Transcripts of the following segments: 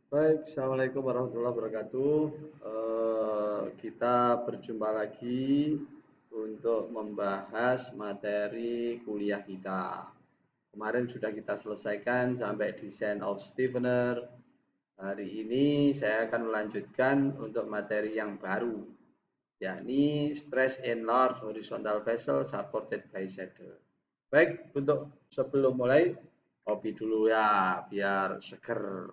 Baik, Assalamualaikum warahmatullahi wabarakatuh. Kita berjumpa lagi untuk membahas materi kuliah kita. Kemarin sudah kita selesaikan sampai design of stiffener. Hari ini saya akan melanjutkan untuk materi yang baru, yakni stress in large horizontal vessel supported by saddle. Baik, untuk sebelum mulai, kopi dulu ya, biar seger.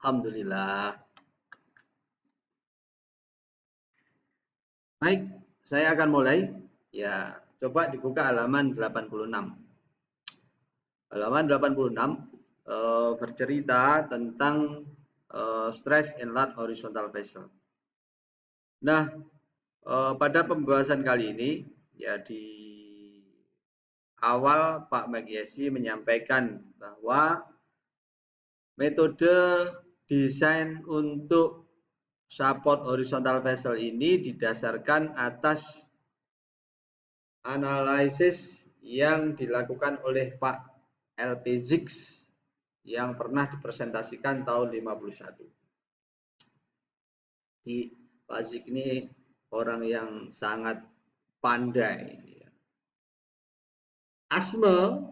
Alhamdulillah. Baik, saya akan mulai. Ya, coba dibuka halaman 86. Halaman 86 bercerita tentang stress and load horizontal vessel. Nah, pada pembahasan kali ini, ya di awal Pak Magyesi menyampaikan bahwa metode desain untuk support horizontal vessel ini didasarkan atas analisis yang dilakukan oleh Pak LP Zix yang pernah dipresentasikan tahun 51. Di Pak Zix ini orang yang sangat pandai. Asme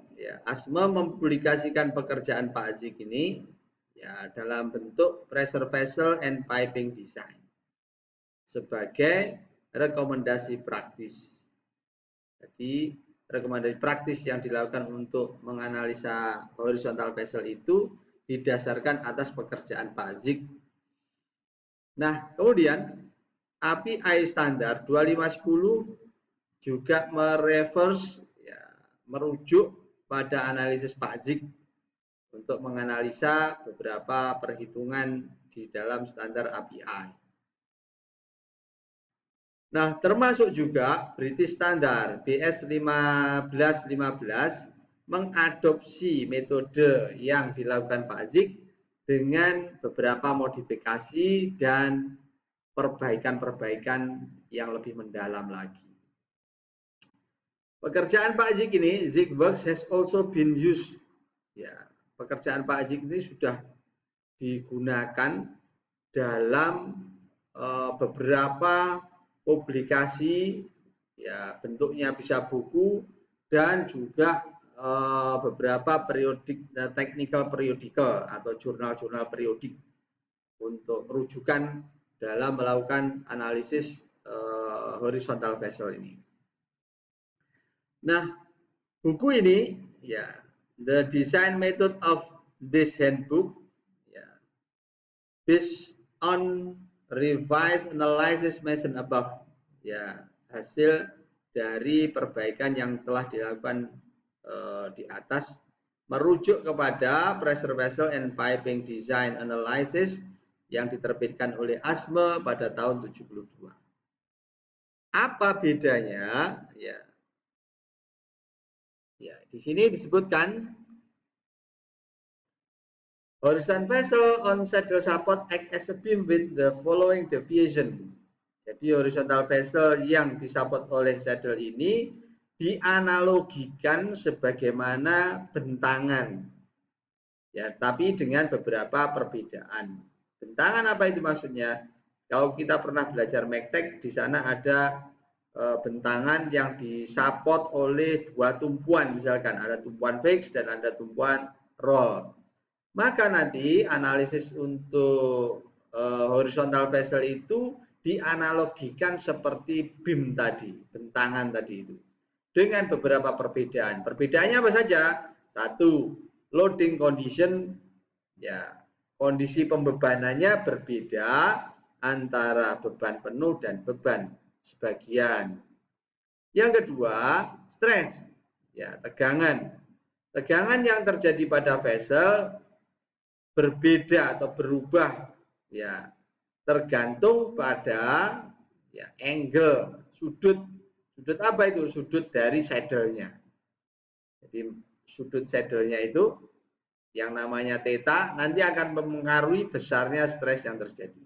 mempublikasikan pekerjaan Pak Zix ini ya dalam bentuk pressure vessel and piping design sebagai rekomendasi praktis. Jadi rekomendasi praktis yang dilakukan untuk menganalisa horizontal vessel itu didasarkan atas pekerjaan Pak Zix. Nah, kemudian API standar 2510 juga merujuk pada analisis Pak Zix untuk menganalisa beberapa perhitungan di dalam standar API. Nah, termasuk juga British Standard BS 1515 mengadopsi metode yang dilakukan Pak Zix dengan beberapa modifikasi dan perbaikan-perbaikan yang lebih mendalam lagi. Pekerjaan Pak Zix ini, ZigWorks has also been used. Ya, pekerjaan Pak Zix ini sudah digunakan dalam beberapa publikasi, ya bentuknya bisa buku dan juga beberapa periodik technical periodical atau jurnal-jurnal periodik untuk rujukan dalam melakukan analisis horizontal vessel ini. Nah, buku ini ya The Design Method of this Handbook ya, based on revised analysis mentioned above, ya hasil dari perbaikan yang telah dilakukan di atas merujuk kepada pressure vessel and piping design analysis yang diterbitkan oleh ASME pada tahun 72. Apa bedanya? Ya, di sini disebutkan horizontal vessel on saddle support act as a beam with the following deviation. Jadi horizontal vessel yang disupport oleh saddle ini dianalogikan sebagaimana bentangan. Ya, tapi dengan beberapa perbedaan. Bentangan apa itu maksudnya? Kalau kita pernah belajar mektek, di sana ada bentangan yang disupport oleh dua tumpuan, misalkan ada tumpuan fix dan ada tumpuan roll. Maka nanti analisis untuk horizontal vessel itu dianalogikan seperti beam tadi, bentangan tadi itu. Dengan beberapa perbedaan. Perbedaannya apa saja? Satu, loading condition, ya kondisi pembebanannya berbeda antara beban penuh dan beban sebagian. Yang kedua, stres, ya tegangan. Tegangan yang terjadi pada vessel berbeda atau berubah ya tergantung pada ya angle, sudut apa itu? Sudut dari saddle-nya. Jadi sudut saddle-nya itu yang namanya theta nanti akan mempengaruhi besarnya stres yang terjadi.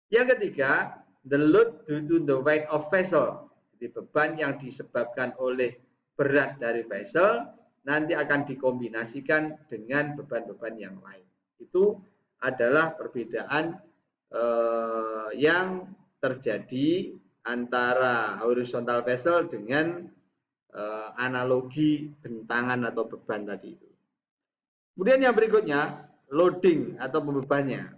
Yang ketiga, the load due to the weight of vessel. Jadi beban yang disebabkan oleh berat dari vessel nanti akan dikombinasikan dengan beban-beban yang lain. Itu adalah perbedaan yang terjadi antara horizontal vessel dengan analogi bentangan atau beban tadi itu. Kemudian yang berikutnya, loading atau pembebannya.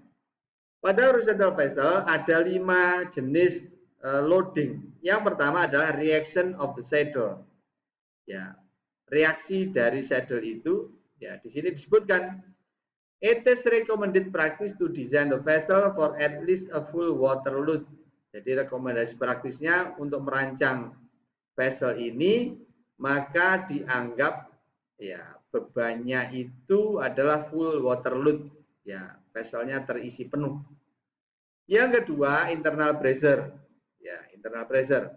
Pada horizontal vessel ada 5 jenis loading. Yang pertama adalah reaction of the saddle. Ya, reaksi dari saddle itu ya di sini disebutkan it is recommended practice to design the vessel for at least a full water load. Jadi rekomendasi praktisnya untuk merancang vessel ini maka dianggap ya bebannya itu adalah full water load. Ya, vesselnya terisi penuh. Yang kedua, internal pressure. Ya, internal pressure.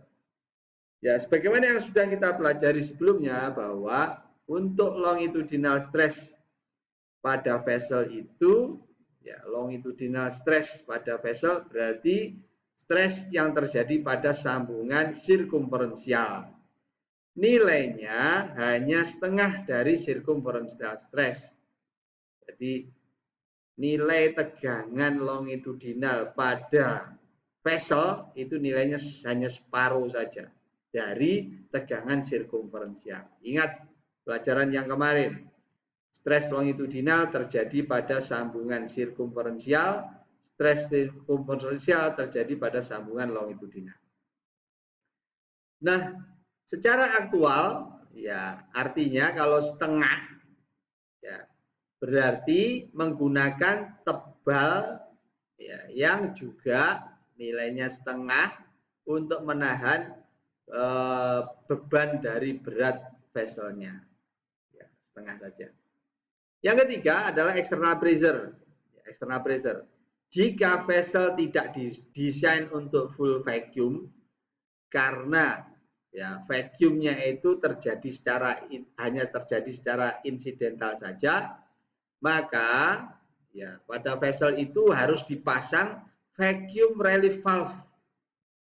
Ya, sebagaimana yang sudah kita pelajari sebelumnya bahwa untuk longitudinal stress pada vessel itu, ya, longitudinal stress pada vessel berarti stres yang terjadi pada sambungan sirkumferensial. Nilainya hanya setengah dari sirkumferensial stress. Jadi nilai tegangan longitudinal pada vessel itu nilainya hanya separuh saja dari tegangan sirkumferensial. Ingat pelajaran yang kemarin, stres longitudinal terjadi pada sambungan sirkumferensial, stres sirkumferensial terjadi pada sambungan longitudinal. Nah, secara aktual ya artinya kalau setengah ya berarti menggunakan tebal ya, yang juga nilainya setengah untuk menahan beban dari berat vesselnya. Ya, setengah saja. Yang ketiga adalah external pressure. External pressure. Jika vessel tidak didesain untuk full vacuum karena ya vacuumnya itu hanya terjadi secara insidental saja, maka ya pada vessel itu harus dipasang vacuum relief valve.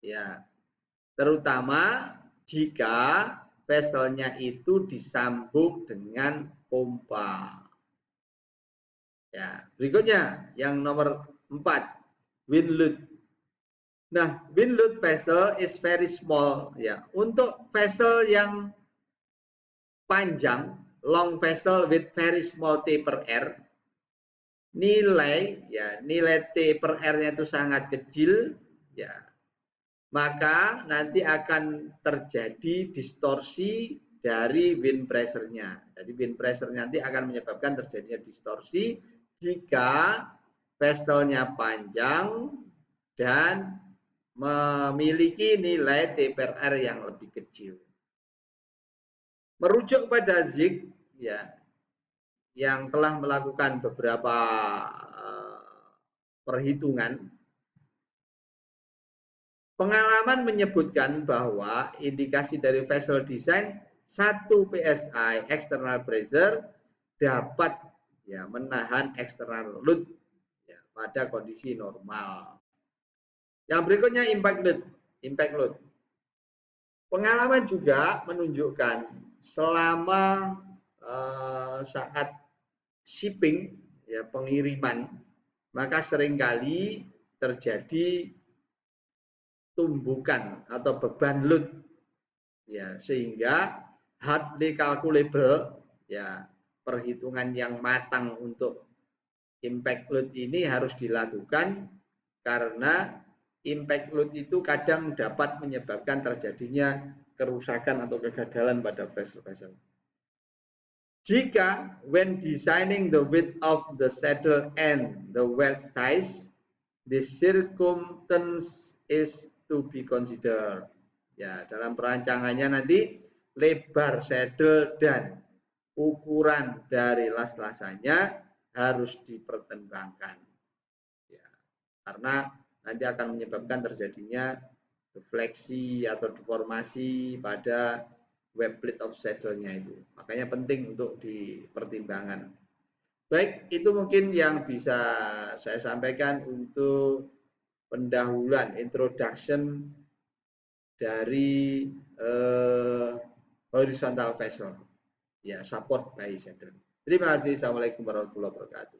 Ya, terutama jika vesselnya itu disambung dengan pompa. Ya, berikutnya yang nomor 4, wind load. Nah, wind load vessel is very small ya. Untuk vessel yang panjang, long vessel with very small T per R, nilai T per R-nya itu sangat kecil ya. Maka nanti akan terjadi distorsi dari wind pressure-nya. Jadi wind pressure nanti akan menyebabkan terjadinya distorsi jika vesselnya panjang dan memiliki nilai T per R yang lebih kecil. Merujuk pada Zig ya, yang telah melakukan beberapa perhitungan, pengalaman menyebutkan bahwa indikasi dari vessel design 1 PSI external pressure dapat ya menahan external load ya, pada kondisi normal. Yang berikutnya impact load. Pengalaman juga menunjukkan selama saat shipping ya pengiriman maka seringkali terjadi tumbukan atau beban load ya sehingga hardly calculable ya perhitungan yang matang untuk impact load ini harus dilakukan karena impact load itu kadang dapat menyebabkan terjadinya kerusakan atau kegagalan pada vessel-vessel. Jika when designing the width of the saddle and the weld size, the circumference is to be considered. Ya, dalam perancangannya nanti lebar saddle dan ukuran dari las-lasannya harus dipertimbangkan. Ya, karena nanti akan menyebabkan terjadinya defleksi atau deformasi pada web plate of saddle-nya itu. Makanya penting untuk dipertimbangkan. Baik, itu mungkin yang bisa saya sampaikan untuk pendahuluan, introduction dari horizontal vessel. Ya, support by saddle. Terima kasih. Assalamualaikum warahmatullahi wabarakatuh.